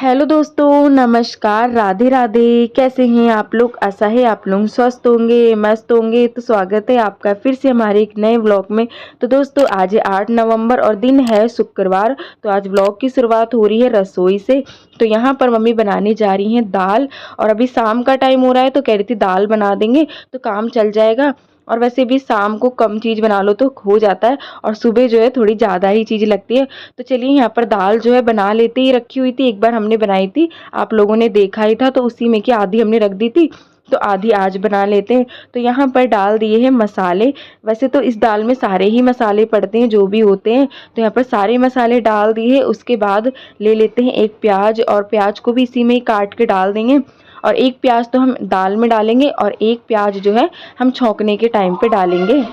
Hello दोस्तों, नमस्कार, राधे राधे। कैसे हैं आप लोग? आशा है आप लोग स्वस्थ होंगे, मस्त होंगे। तो स्वागत है आपका फिर से हमारे एक नए व्लॉग में। तो दोस्तों आज है 8 नवंबर और दिन है शुक्रवार। तो आज व्लॉग की शुरुआत हो रही है रसोई से। तो यहाँ पर मम्मी बनाने जा रही हैं दाल। और अभी शाम का टाइम हो रहा है तो कह रही थी दाल बना देंगे तो काम चल जाएगा। और वैसे भी शाम को कम चीज़ बना लो तो हो जाता है, और सुबह जो है थोड़ी ज़्यादा ही चीज़ लगती है। तो चलिए यहाँ पर दाल जो है बना लेते ही, रखी हुई थी, एक बार हमने बनाई थी, आप लोगों ने देखा ही था। तो उसी में की आधी हमने रख दी थी, तो आधी आज बना लेते हैं। तो यहाँ पर डाल दिए हैं मसाले। वैसे तो इस दाल में सारे ही मसाले पड़ते हैं जो भी होते हैं। तो यहाँ पर सारे मसाले डाल दिए। उसके बाद ले लेते हैं एक प्याज, और प्याज को भी इसी में ही काट के डाल देंगे। और एक प्याज तो हम दाल में डालेंगे और एक प्याज जो है हम छौंकने के टाइम पे डालेंगे।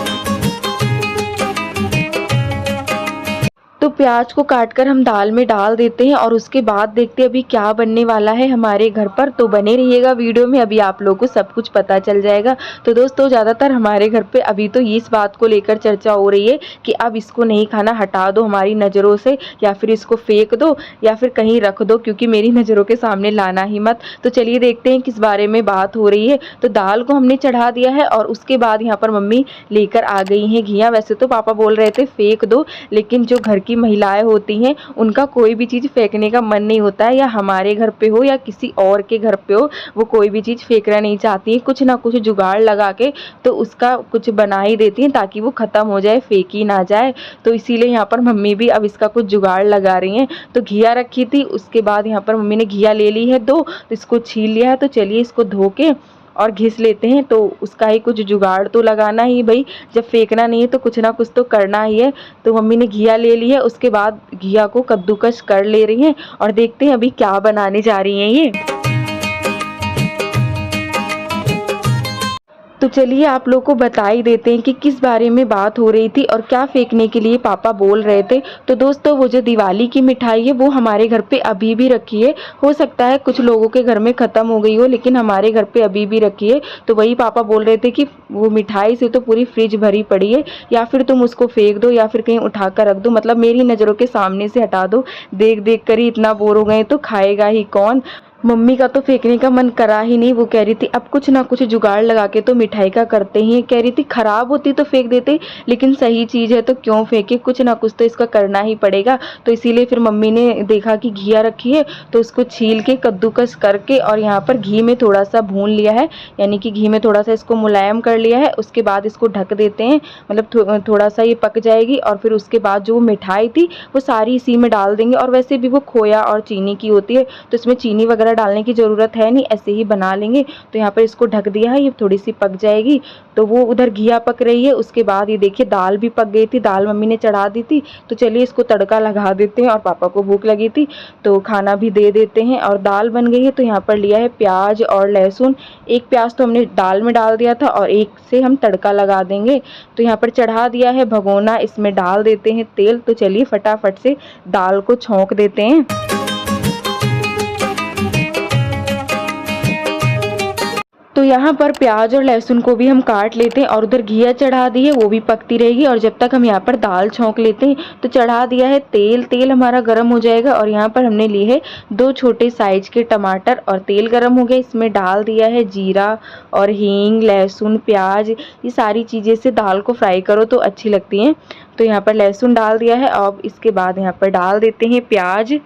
तो प्याज को काटकर हम दाल में डाल देते हैं और उसके बाद देखते हैं अभी क्या बनने वाला है हमारे घर पर। तो बने रहिएगा वीडियो में, अभी आप लोगों को सब कुछ पता चल जाएगा। तो दोस्तों ज़्यादातर हमारे घर पे अभी तो इस बात को लेकर चर्चा हो रही है कि अब इसको नहीं खाना, हटा दो हमारी नज़रों से, या फिर इसको फेंक दो, या फिर कहीं रख दो, क्योंकि मेरी नज़रों के सामने लाना ही मत। तो चलिए देखते हैं किस बारे में बात हो रही है। तो दाल को हमने चढ़ा दिया है और उसके बाद यहाँ पर मम्मी लेकर आ गई हैं घिया। वैसे तो पापा बोल रहे थे फेंक दो, लेकिन जो घर की महिलाएं होती हैं उनका कोई भी चीज़ फेंकने का मन नहीं होता है, या हमारे घर पे हो या किसी और के घर पे हो, वो कोई भी चीज़ फेंकना नहीं चाहती हैं। कुछ ना कुछ जुगाड़ लगा के तो उसका कुछ बना ही देती हैं ताकि वो ख़त्म हो जाए, फेंकी ना जाए। तो इसीलिए यहाँ पर मम्मी भी अब इसका कुछ जुगाड़ लगा रही हैं। तो घिया रखी थी, उसके बाद यहाँ पर मम्मी ने घिया ले ली है दो, तो इसको छील लिया है। तो चलिए इसको धो के और घिस लेते हैं। तो उसका ही कुछ जुगाड़ तो लगाना ही भाई, जब फेंकना नहीं है तो कुछ ना कुछ तो करना ही है। तो मम्मी ने घिया ले ली है, उसके बाद घिया को कद्दूकस कर ले रही हैं और देखते हैं अभी क्या बनाने जा रही हैं ये। तो चलिए आप लोग को बता ही देते हैं कि किस बारे में बात हो रही थी और क्या फेंकने के लिए पापा बोल रहे थे। तो दोस्तों वो जो दिवाली की मिठाई है वो हमारे घर पे अभी भी रखी है। हो सकता है कुछ लोगों के घर में ख़त्म हो गई हो, लेकिन हमारे घर पे अभी भी रखी है। तो वही पापा बोल रहे थे कि वो मिठाई से तो पूरी फ्रिज भरी पड़ी है, या फिर तुम उसको फेंक दो या फिर कहीं उठा कर रख दो, मतलब मेरी नज़रों के सामने से हटा दो। देख देख कर ही इतना बोर हो गए तो खाएगा ही कौन। मम्मी का तो फेंकने का मन करा ही नहीं। वो कह रही थी अब कुछ ना कुछ जुगाड़ लगा के तो मिठाई का करते ही। कह रही थी खराब होती तो फेंक देते, लेकिन सही चीज़ है तो क्यों फेंके, कुछ ना कुछ तो इसका करना ही पड़ेगा। तो इसीलिए फिर मम्मी ने देखा कि घिया रखी है तो उसको छील के कद्दूकस करके और यहाँ पर घी में थोड़ा सा भून लिया है, यानी कि घी में थोड़ा सा इसको मुलायम कर लिया है। उसके बाद इसको ढक देते हैं, मतलब थोड़ा सा ये पक जाएगी। और फिर उसके बाद जो मिठाई थी वो सारी इसी में डाल देंगे। और वैसे भी वो खोया और चीनी की होती है तो इसमें चीनी वगैरह डालने की ज़रूरत है नहीं, ऐसे ही बना लेंगे। तो यहाँ पर इसको ढक दिया है, ये थोड़ी सी पक जाएगी। तो वो उधर घिया पक रही है, उसके बाद ये देखिए दाल भी पक गई थी, दाल मम्मी ने चढ़ा दी थी। तो चलिए इसको तड़का लगा देते हैं, और पापा को भूख लगी थी तो खाना भी दे देते हैं। और दाल बन गई है। तो यहाँ पर लिया है प्याज और लहसुन। एक प्याज तो हमने दाल में डाल दिया था और एक से हम तड़का लगा देंगे। तो यहाँ पर चढ़ा दिया है भगोना, इसमें डाल देते हैं तेल। तो चलिए फटाफट से दाल को छौंक देते हैं। तो यहाँ पर प्याज और लहसुन को भी हम काट लेते हैं, और उधर घिया चढ़ा दी है, वो भी पकती रहेगी। और जब तक हम यहाँ पर दाल छौंक लेते हैं तो चढ़ा दिया है तेल। तेल हमारा गर्म हो जाएगा और यहाँ पर हमने लिए है 2 छोटे साइज के टमाटर, और तेल गर्म हो गया, इसमें डाल दिया है जीरा और हींग, लहसुन, प्याज। ये सारी चीज़ें से दाल को फ्राई करो तो अच्छी लगती हैं। तो यहाँ पर लहसुन डाल दिया है। अब इसके बाद यहाँ पर डाल देते हैं प्याज।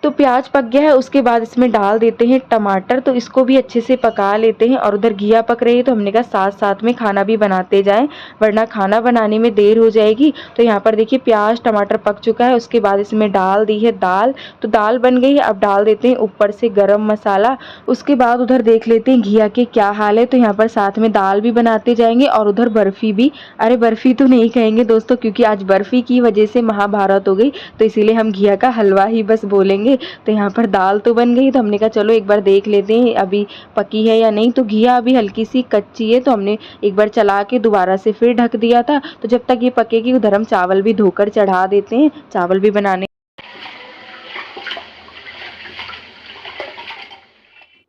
तो प्याज पक गया है, उसके बाद इसमें डाल देते हैं टमाटर। तो इसको भी अच्छे से पका लेते हैं। और उधर घिया पक रही है तो हमने कहा साथ साथ में खाना भी बनाते जाएं, वरना खाना बनाने में देर हो जाएगी। तो यहाँ पर देखिए प्याज टमाटर पक चुका है, उसके बाद इसमें डाल दी है दाल। तो दाल बन गई है। अब डाल देते हैं ऊपर से गरम मसाला। उसके बाद उधर देख लेते हैं घिया के क्या हाल है। तो यहाँ पर साथ में दाल भी बनाते जाएंगे और उधर बर्फ़ी भी। अरे बर्फ़ी तो नहीं कहेंगे दोस्तों, क्योंकि आज बर्फ़ी की वजह से महाभारत हो गई, तो इसीलिए हम घिया का हलवा ही बस बोलेंगे। तो यहाँ पर दाल तो बन गई, तो हमने कहा चलो एक बार देख लेते हैं अभी पकी है या नहीं। तो घिया अभी हल्की सी कच्ची है, तो हमने एक बार चला के दोबारा से फिर ढक दिया था। तो जब तक ये पकेगी उधर हम चावल भी धोकर चढ़ा देते हैं, चावल भी बनाने।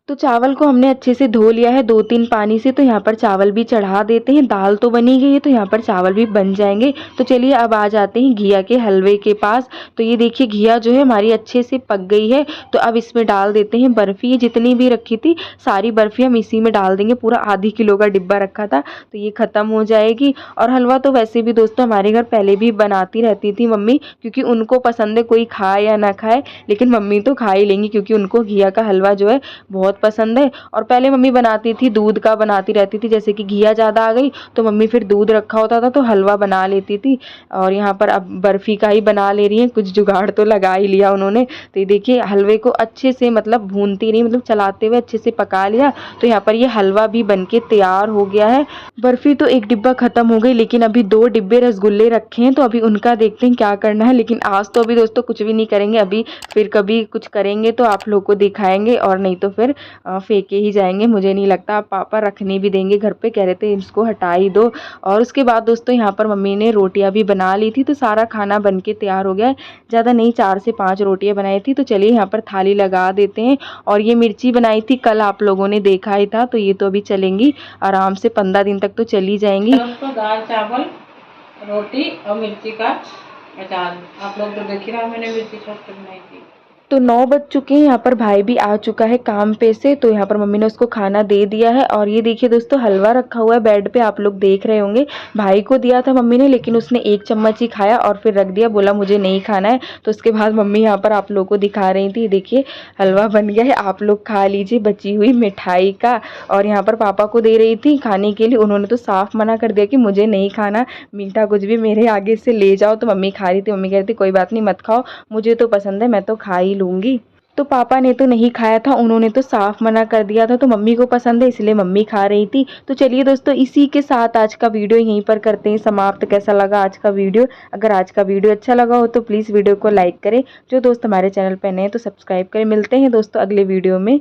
तो चावल को हमने अच्छे से धो लिया है 2-3 पानी से। तो यहाँ पर चावल भी चढ़ा देते हैं। दाल तो बनी गई है तो यहाँ पर चावल भी बन जाएंगे। तो चलिए अब आ जाते हैं घिया के हलवे के पास। तो ये देखिए घिया जो है हमारी अच्छे से पक गई है। तो अब इसमें डाल देते हैं बर्फ़ी। ये जितनी भी रखी थी सारी बर्फ़ी हम इसी में डाल देंगे। पूरा आधी किलो का डिब्बा रखा था तो ये ख़त्म हो जाएगी। और हलवा तो वैसे भी दोस्तों हमारे घर पहले भी बनाती रहती थी मम्मी, क्योंकि उनको पसंद है, कोई खाए या ना खाए लेकिन मम्मी तो खा ही लेंगी क्योंकि उनको घिया का हलवा जो है बहुत पसंद है। और पहले मम्मी बनाती थी दूध का बनाती रहती थी, जैसे कि घिया ज़्यादा आ गई तो मम्मी फिर दूध रखा होता था तो हलवा बना लेती थी। और यहाँ पर अब बर्फ़ी का ही बना ले रही हैं, कुछ जुगाड़ तो लगा ही लिया उन्होंने। तो ये देखिए हलवे को अच्छे से मतलब भूनती नहीं, मतलब चलाते हुए अच्छे से पका लिया। तो यहाँ पर ये हलवा भी बन के तैयार हो गया है। बर्फ़ी तो एक डिब्बा ख़त्म हो गई लेकिन अभी 2 डिब्बे रसगुल्ले रखे हैं तो अभी उनका देखते हैं क्या करना है। लेकिन आज तो अभी दोस्तों कुछ भी नहीं करेंगे, अभी फिर कभी कुछ करेंगे तो आप लोग को दिखाएंगे और नहीं तो फिर फेंके ही जाएंगे। मुझे नहीं लगता आप पापा रखने भी देंगे घर पे, कह रहे थे इसको हटा ही दो। और उसके बाद दोस्तों यहाँ पर मम्मी ने रोटियां भी बना ली थी तो सारा खाना बन के तैयार हो गया है। ज़्यादा नहीं 4 से 5 रोटियां बनाई थी। तो चलिए यहाँ पर थाली लगा देते हैं। और ये मिर्ची बनाई थी कल, आप लोगों ने देखा ही था, तो ये तो अभी चलेंगी आराम से 15 दिन तक तो चली जाएंगी। तो दाल चावल रोटी और मिर्ची का अचार, आप लोग तो देख ही रहा, मैंने मिर्ची छोटी बनाई थी। तो 9 बज चुके हैं। यहाँ पर भाई भी आ चुका है काम पे से, तो यहाँ पर मम्मी ने उसको खाना दे दिया है। और ये देखिए दोस्तों हलवा रखा हुआ है बेड पे, आप लोग देख रहे होंगे। भाई को दिया था मम्मी ने लेकिन उसने 1 चम्मच ही खाया और फिर रख दिया, बोला मुझे नहीं खाना है। तो उसके बाद मम्मी यहाँ पर आप लोग को दिखा रही थी, देखिए हलवा बन गया है, आप लोग खा लीजिए बची हुई मिठाई का। और यहाँ पर पापा को दे रही थी खाने के लिए, उन्होंने तो साफ मना कर दिया कि मुझे नहीं खाना मीठा कुछ भी, मेरे आगे से ले जाओ। तो मम्मी खा रही थी, मम्मी कह रही थी कोई बात नहीं मत खाओ, मुझे तो पसंद है, मैं तो खा ही लूँगी। तो पापा ने तो नहीं खाया था, उन्होंने तो साफ मना कर दिया था। तो मम्मी को पसंद है इसलिए मम्मी खा रही थी। तो चलिए दोस्तों इसी के साथ आज का वीडियो यहीं पर करते हैं समाप्त। कैसा लगा आज का वीडियो? अगर आज का वीडियो अच्छा लगा हो तो प्लीज़ वीडियो को लाइक करें। जो दोस्त हमारे चैनल पर नए हैं तो सब्सक्राइब करें। मिलते हैं दोस्तों अगले वीडियो में।